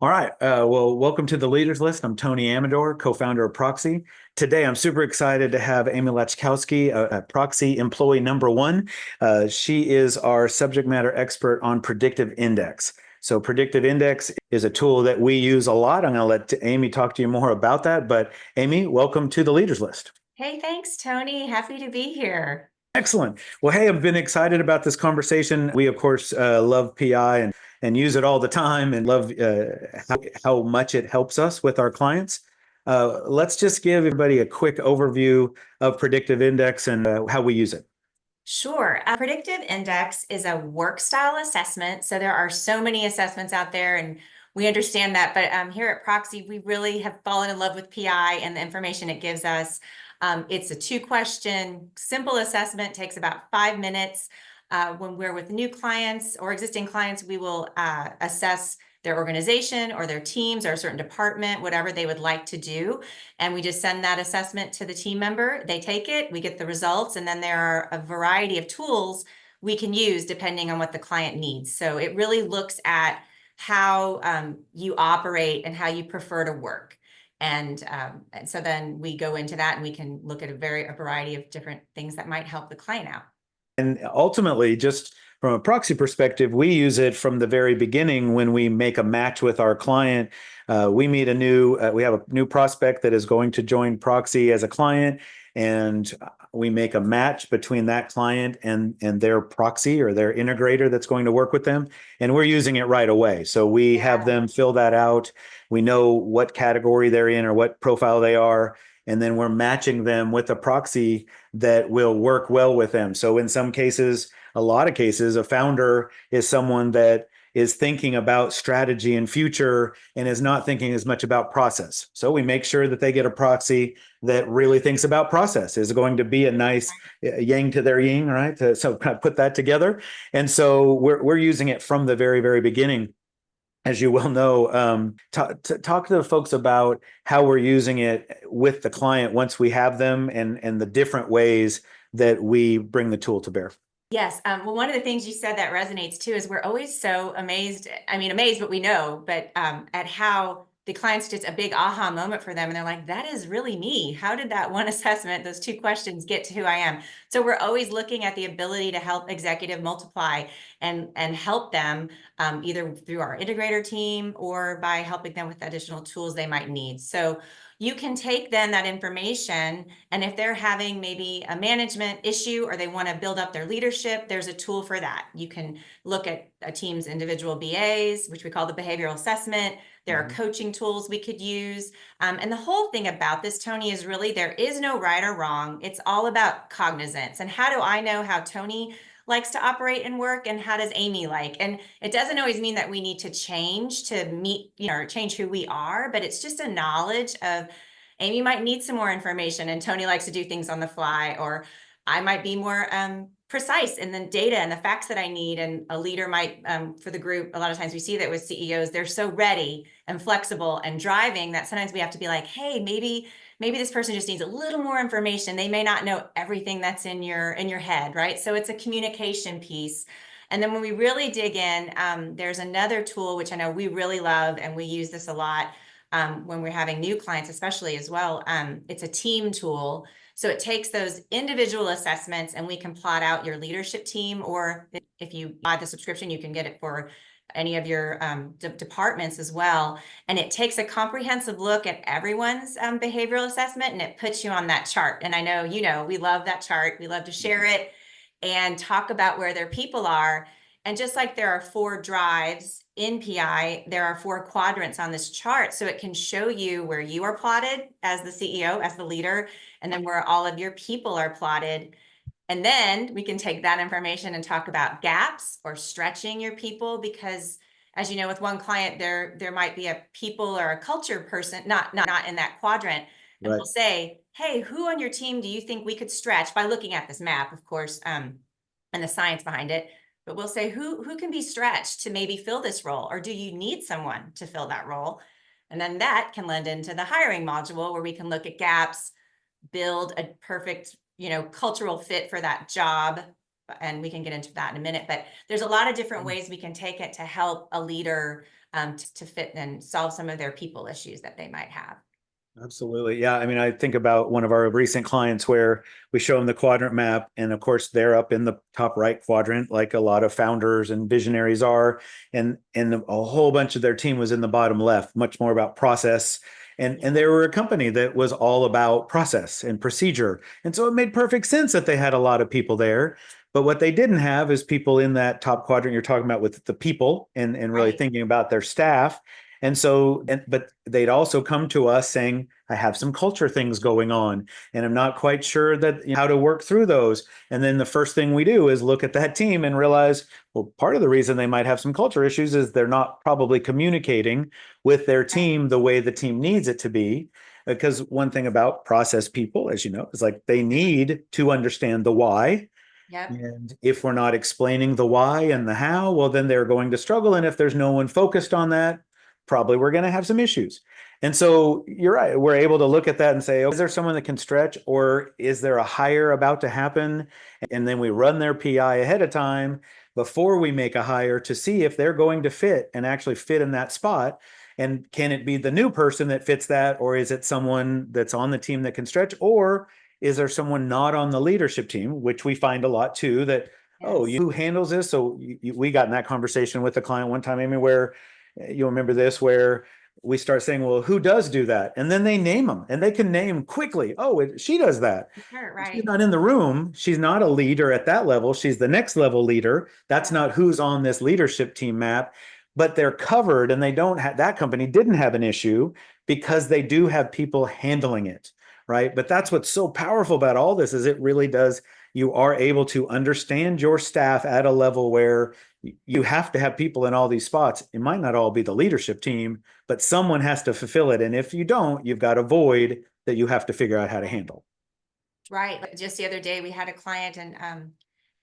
All right. Well, welcome to the Leaders List. I'm Tony Amador, co-founder of Proxxy. Today, I'm super excited to have Amy Laczkowski, Proxxy employee number one. She is our subject matter expert on Predictive Index. So Predictive Index is a tool that we use a lot. I'm going to let Amy talk to you more about that. But Amy, welcome to the Leaders List. Hey, thanks, Tony. Happy to be here. Excellent. Well, hey, I've been excited about this conversation. We, of course, love PI and use it all the time and love how much it helps us with our clients. Let's just give everybody a quick overview of Predictive Index and how we use it. Sure. Predictive Index is a work style assessment. So there are so many assessments out there, and we understand that. But here at Proxxy, we really have fallen in love with PI and the information it gives us. It's a 2-question, simple assessment, takes about 5 minutes. When we're with new clients or existing clients, we will assess their organization or their teams or a certain department, whatever they would like to do. And we just send that assessment to the team member. They take it, we get the results, and then there are a variety of tools we can use depending on what the client needs. So it really looks at how you operate and how you prefer to work. And so then we go into that and we can look at a variety of different things that might help the client out. And ultimately, just from a Proxy perspective, we use it from the very beginning when we make a match with our client. We have a new prospect that is going to join Proxy as a client, and we make a match between that client and their Proxy or their integrator that's going to work with them. And we're using it right away. So we have them fill that out. We know what category they're in or what profile they are. And then we're matching them with a Proxy that will work well with them. So in some cases, a lot of cases, a founder is someone that is thinking about strategy and future and is not thinking as much about process. So we make sure that they get a Proxy that really thinks about process, is going to be a nice yang to their yin, right? So kind of put that together. And so we're using it from the very, very beginning. As you well know, talk to the folks about how we're using it with the client once we have them and the different ways that we bring the tool to bear. Yes. Well, one of the things you said that resonates too is we're always so amazed. I mean, amazed, but we know, but at how the client's just a big aha moment for them. And they're like, that is really me. How did that one assessment, those 2 questions get to who I am? So we're always looking at the ability to help executive multiply and help them either through our integrator team or by helping them with additional tools they might need. So you can take then that information, and if they're having maybe a management issue or they want to build up their leadership, there's a tool for that. You can look at a team's individual BAs, which we call the behavioral assessment. There are coaching tools we could use. And the whole thing about this, Tony, is really there is no right or wrong. It's all about cognizance. And how do I know how Tony likes to operate and work, and how does Amy like? And it doesn't always mean that we need to change to meet, or change who we are, but it's just a knowledge of Amy might need some more information and Tony likes to do things on the fly, or I might be more precise in the data and the facts that I need. And a leader might, for the group, a lot of times we see that with CEOs, they're so ready and flexible and driving that sometimes we have to be like, hey, maybe this person just needs a little more information. They may not know everything that's in your head, right? So it's a communication piece. And then when we really dig in, there's another tool, which I know we really love, and we use this a lot when we're having new clients, especially as well. It's a team tool. So it takes those individual assessments and we can plot out your leadership team, or if you buy the subscription, you can get it for any of your departments as well. And it takes a comprehensive look at everyone's behavioral assessment, and it puts you on that chart. And I know, we love that chart. We love to share it and talk about where their people are. And just like there are 4 drives in PI, there are 4 quadrants on this chart. So it can show you where you are plotted as the CEO, as the leader, and then where all of your people are plotted. And then we can take that information and talk about gaps or stretching your people, because as you know, with one client, there might be a people or a culture person, not in that quadrant. And Right. we'll say, hey, who on your team do you think we could stretch by looking at this map, of course, and the science behind it. But we'll say, who can be stretched to maybe fill this role? Or do you need someone to fill that role? And then that can lend into the hiring module, where we can look at gaps, build a perfect, cultural fit for that job. And we can get into that in a minute. But there's a lot of different ways we can take it to help a leader to fit and solve some of their people issues that they might have. Absolutely. Yeah. I mean, I think about one of our recent clients where we show them the quadrant map, and of course, they're up in the top right quadrant, like a lot of founders and visionaries are. And a whole bunch of their team was in the bottom left, much more about process. And they were a company that was all about process and procedure. And so it made perfect sense that they had a lot of people there. But what they didn't have is people in that top quadrant you're talking about with the people and really Right. thinking about their staff. And so, but they'd also come to us saying, I have some culture things going on, and I'm not quite sure that how to work through those. And then the first thing we do is look at that team and realize, well, part of the reason they might have some culture issues is they're not probably communicating with their team the way the team needs it to be. Because one thing about process people, as you know, is like they need to understand the why. Yep. And if we're not explaining the why and the how, well, then they're going to struggle. And if there's no one focused on that, probably we're going to have some issues. And so you're right. We're able to look at that and say, oh, is there someone that can stretch, or is there a hire about to happen? And then we run their PI ahead of time before we make a hire to see if they're going to fit and actually fit in that spot. And can it be the new person that fits that, or is it someone that's on the team that can stretch, or is there someone not on the leadership team, which we find a lot too, that, oh, Yes. who handles this? So we got in that conversation with a client one time, Amy, where you'll remember this, where we start saying, well, who does do that? And then they name them, and they can name quickly. Oh, she does that. Sure, She's right. not in the room. She's not a leader at that level. She's the next level leader. That's Yeah. not who's on this leadership team map, but they're covered, and they don't have, that company didn't have an issue because they do have people handling it. Right. But that's what's so powerful about all this is it really does, you are able to understand your staff at a level where you have to have people in all these spots. It might not all be the leadership team, but someone has to fulfill it. And if you don't, you've got a void that you have to figure out how to handle. Right. Just the other day, we had a client and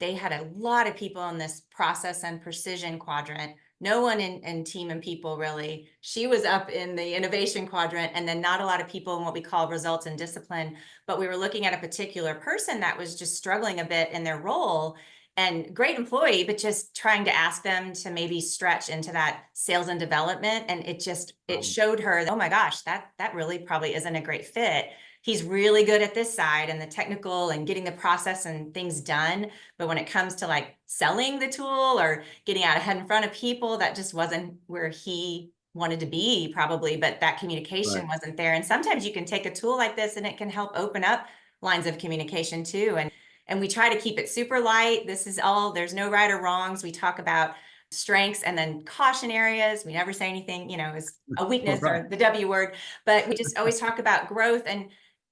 they had a lot of people in this process and precision quadrant. No one in team and people really. She was up in the innovation quadrant, and then not a lot of people in what we call results and discipline. But we were looking at a particular person that was just struggling a bit in their role, and great employee, but just trying to ask them to maybe stretch into that sales and development. And it showed her, oh my gosh, that really probably isn't a great fit. He's really good at this side and the technical and getting the process and things done. But when it comes to like selling the tool or getting out ahead in front of people, that just wasn't where he wanted to be probably, but that communication Right. wasn't there. And sometimes you can take a tool like this and it can help open up lines of communication too. And we try to keep it super light. This is all, there's no right or wrongs. We talk about strengths and then caution areas. We never say anything, is a weakness Right. or the W word, but we just always talk about growth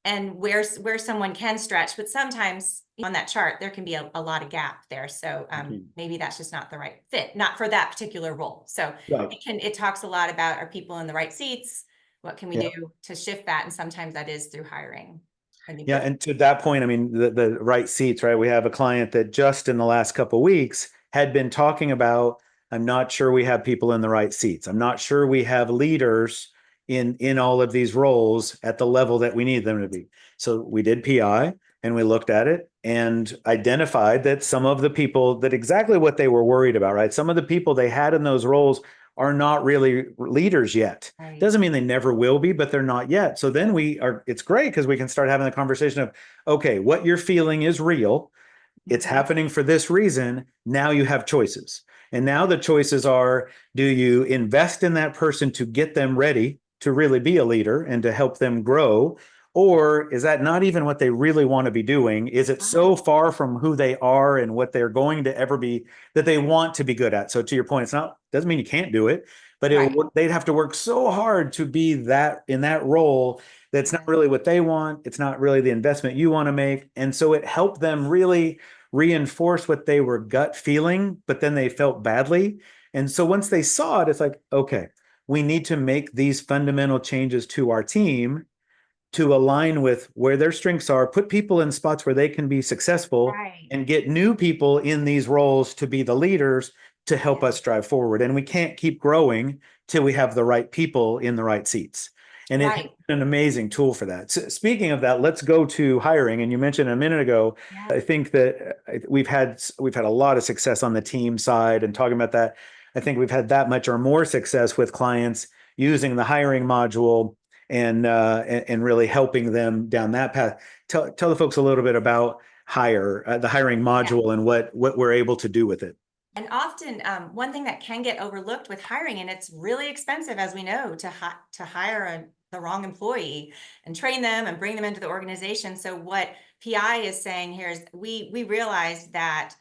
and where someone can stretch. But sometimes on that chart, there can be a lot of gap there. So maybe that's just not the right fit, not for that particular role. So Right. it talks a lot about, are people in the right seats? What can we Yeah. do to shift that? And sometimes that is through hiring. I think Yeah. And to that point, I mean, the right seats, right? We have a client that just in the last couple of weeks had been talking about, I'm not sure we have people in the right seats. I'm not sure we have leaders in all of these roles at the level that we need them to be. So we did PI and we looked at it and identified that some of the people that exactly what they were worried about, right? Some of the people they had in those roles are not really leaders yet. right. Doesn't mean they never will be, but they're not yet. So then it's great because we can start having the conversation of, okay, what you're feeling is real. It's happening for this reason. Now you have choices. And now the choices are, do you invest in that person to get them ready to really be a leader and to help them grow? Or is that not even what they really want to be doing? Is it so far from who they are and what they're going to ever be that they want to be good at? So to your point, doesn't mean you can't do it, but Right. they'd have to work so hard to be that in that role that's not really what they want. It's not really the investment you want to make. And so it helped them really reinforce what they were gut feeling, but then they felt badly. And so once they saw it, it's like, okay, we need to make these fundamental changes to our team to align with where their strengths are, put people in spots where they can be successful, Right. and get new people in these roles to be the leaders to help us drive forward. And we can't keep growing till we have the right people in the right seats. And it's Right. an amazing tool for that. So speaking of that, let's go to hiring. And you mentioned a minute ago, Yeah. I think that we've had a lot of success on the team side and talking about that. I think we've had that much or more success with clients using the hiring module and really helping them down that path. Tell the folks a little bit about the hiring module and what we're able to do with it. And often, one thing that can get overlooked with hiring, and it's really expensive, as we know, to hire the wrong employee and train them and bring them into the organization. So what PI is saying here is we realize that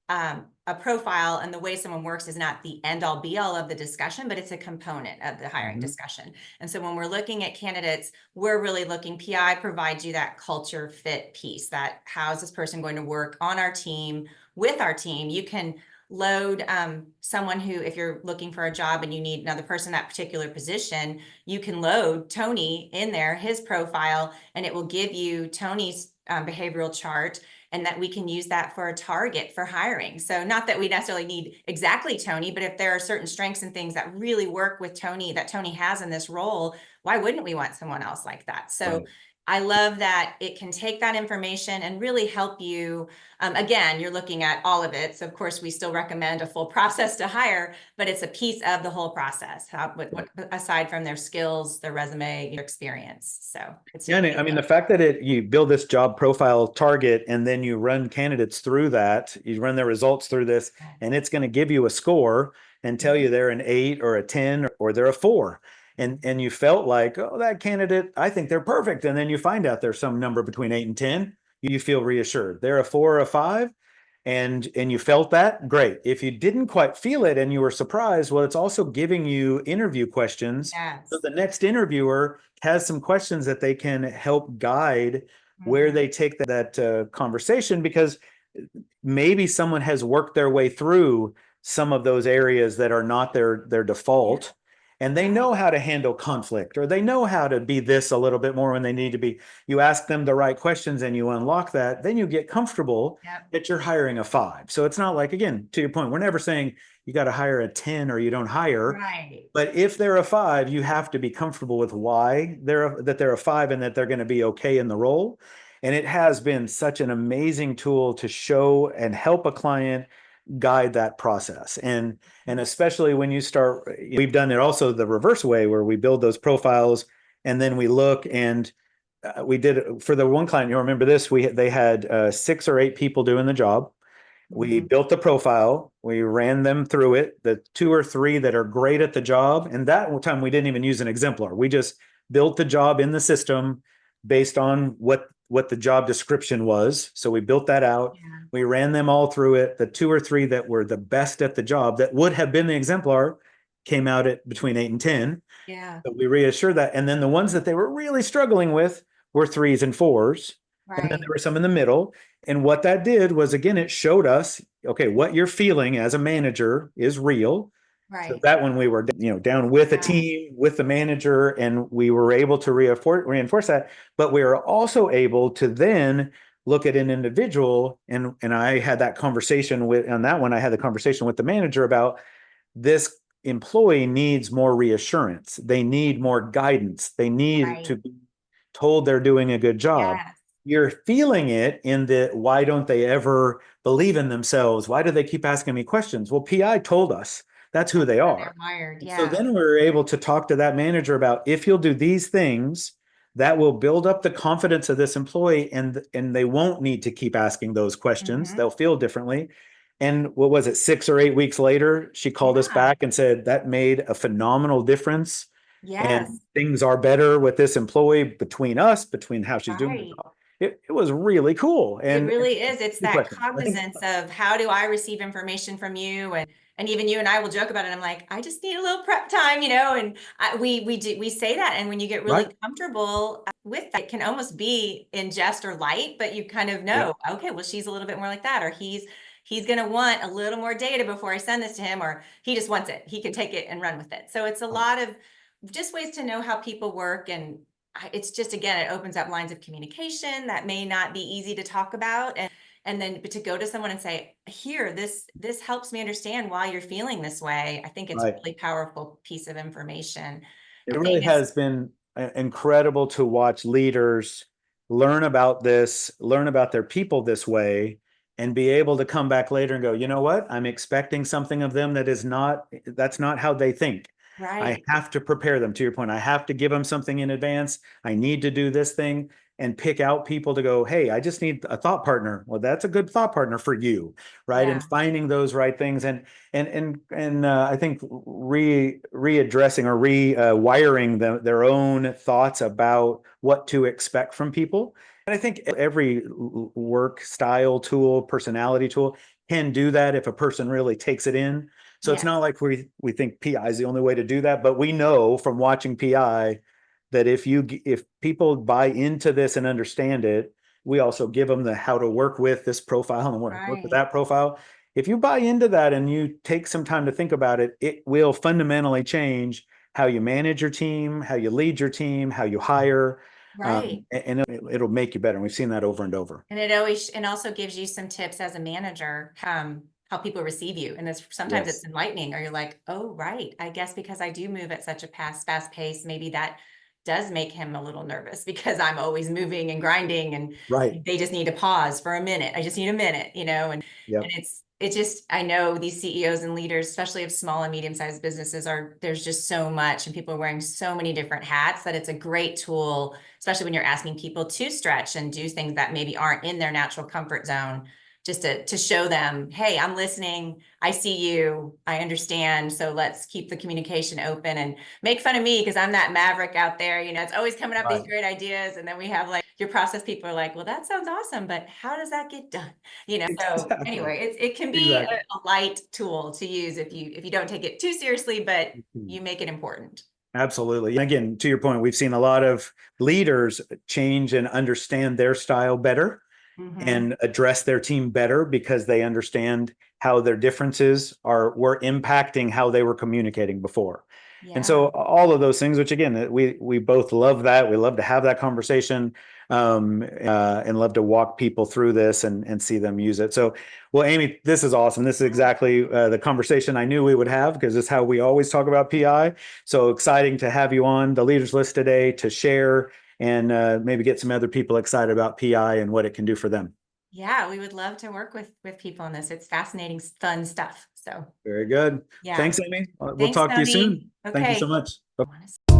a profile and the way someone works is not the end all be all of the discussion, but it's a component of the hiring discussion. And so when we're looking at candidates, we're really looking, PI provides you that culture fit piece, that how is this person going to work on our team, with our team. You can load someone who, if you're looking for a job and you need another person in that particular position, you can load Tony in there, his profile, and it will give you Tony's behavioral chart, and that we can use that for a target for hiring. So not that we necessarily need exactly Tony, but if there are certain strengths and things that really work with Tony, that Tony has in this role, why wouldn't we want someone else like that? So Right. I love that it can take that information and really help you. Again, you're looking at all of it. So of course, we still recommend a full process to hire, but it's a piece of the whole process, what aside from their skills, their resume, your experience. So it's Yeah, I mean, the fact that you build this job profile target and then you run candidates through that, you run their results through this, and it's going to give you a score and tell you they're an 8 or a 10 or they're a 4. And you felt like, oh, that candidate, I think they're perfect. And then you find out there's some number between 8 and 10. You feel reassured. They're a 4 or a 5. And you felt that, great. If you didn't quite feel it and you were surprised, well, it's also giving you interview questions. Yes. So the next interviewer has some questions that they can help guide where they take that conversation, because maybe someone has worked their way through some of those areas that are not their default. And they know how to handle conflict, or they know how to be this a little bit more when they need to be. You ask them the right questions and you unlock that, then you get comfortable that you're hiring a 5. So it's not like, again, to your point, we're never saying you got to hire a 10 or you don't hire. Right. But if they're a 5, you have to be comfortable with why they're a 5 and that they're going to be okay in the role. And it has been such an amazing tool to show and help a client guide that process. And especially when you start, we've done it also the reverse way, where we build those profiles and then we look, and we did it for the one client. You'll remember this. They had 6 or 8 people doing the job. We built the profile, we ran them through it, the 2 or 3 that are great at the job. And that time we didn't even use an exemplar. We just built the job in the system based on what the job description was. So we built that out. We ran them all through it. The 2 or 3 that were the best at the job, that would have been the exemplar, came out at between 8 and 10. Yeah. So we reassured that. And then the ones that they were really struggling with were 3s and 4s. And then there were some in the middle. And what that did was, again, it showed us, okay, what you're feeling as a manager is real. Right. So that when we were, down with a team, with the manager, and we were able to reinforce that, but we were also able to then look at an individual. And I had that conversation on that one, I had the conversation with the manager about, this employee needs more reassurance. They need more guidance. They need to be told they're doing a good job. Yes. You're feeling it in the, why don't they ever believe in themselves? Why do they keep asking me questions? Well, PI told us that's who they are. They're wired. Yeah. So then we were able to talk to that manager about, if you'll do these things, that will build up the confidence of this employee, and they won't need to keep asking those questions. They'll feel differently. And what was it, 6 or 8 weeks later, she called us back and said that made a phenomenal difference. Yes. And things are better with this employee, between how she's doing the job. It was really cool. And it really is. It's that questions. cognizance of, how do I receive information from you? And even you and I will joke about it. I'm like, I just need a little prep time, and we say that. And when you get really comfortable with that, it can almost be in jest or light, but you kind of know, okay, well, she's a little bit more like that, or he's going to want a little more data before I send this to him, or he just wants it. He can take it and run with it. So it's a lot of just ways to know how people work. And it's just, again, it opens up lines of communication that may not be easy to talk about. And then, but to go to someone and say, here, this helps me understand why you're feeling this way. I think it's a really powerful piece of information. It really has been incredible to watch leaders learn about this, learn about their people this way, and be able to come back later and go, you know what? I'm expecting something of them that's not how they think. I Right. have to prepare them, to your point. I have to give them something in advance. I need to do this thing and pick out people to go, hey, I just need a thought partner. Well, that's a good thought partner for you, right? And Yeah. finding those right things, and I think readdressing or rewiring their own thoughts about what to expect from people. And I think every work style tool, personality tool can do that if a person really takes it in. So it's Yes. not like we think PI is the only way to do that, but we know from watching PI that if people buy into this and understand it, we also give them the how to work with this profile and work with Right. that profile. If you buy into that and you take some time to think about it, it will fundamentally change how you manage your team, how you lead your team, how you hire, Right. and it'll make you better. And we've seen that over and over. And it always, and also gives you some tips as a manager, how people receive you. And this, sometimes Yes. it's enlightening, or you're like, oh, right. I guess because I do move at such a fast pace, maybe that does make him a little nervous because I'm always moving and grinding, and Right. they just need to pause for a minute. I just need a minute, and Yep. it's just, I know these CEOs and leaders, especially of small and medium-sized businesses, there's just so much, and people are wearing so many different hats, that it's a great tool, especially when you're asking people to stretch and do things that maybe aren't in their natural comfort zone, just to show them, hey, I'm listening, I see you, I understand. So let's keep the communication open, and make fun of me because I'm that maverick out there. It's always coming up these Right. great ideas. And then we have like your process people are like, well, that sounds awesome, but how does that get done? So Exactly. anyway, it can be Exactly. a light tool to use if you don't take it too seriously, but Mhm. you make it important. Absolutely. Again, to your point, we've seen a lot of leaders change and understand their style better Hmm. and address their team better because they understand how their differences were impacting how they were communicating before. And Yeah. so all of those things, which again, we both love that. We love to have that conversation, and love to walk people through this and see them use it. So, well, Amy, this is awesome. This is exactly the conversation I knew we would have, because it's how we always talk about PI. So exciting to have you on the leaders list today to share and maybe get some other people excited about PI and what it can do for them. Yeah, we would love to work with people on this. It's fascinating, fun stuff. So Very good. yeah. Thanks, Amy. We'll Thanks, talk to you Tony. soon. Thank you so Okay. much. I wanna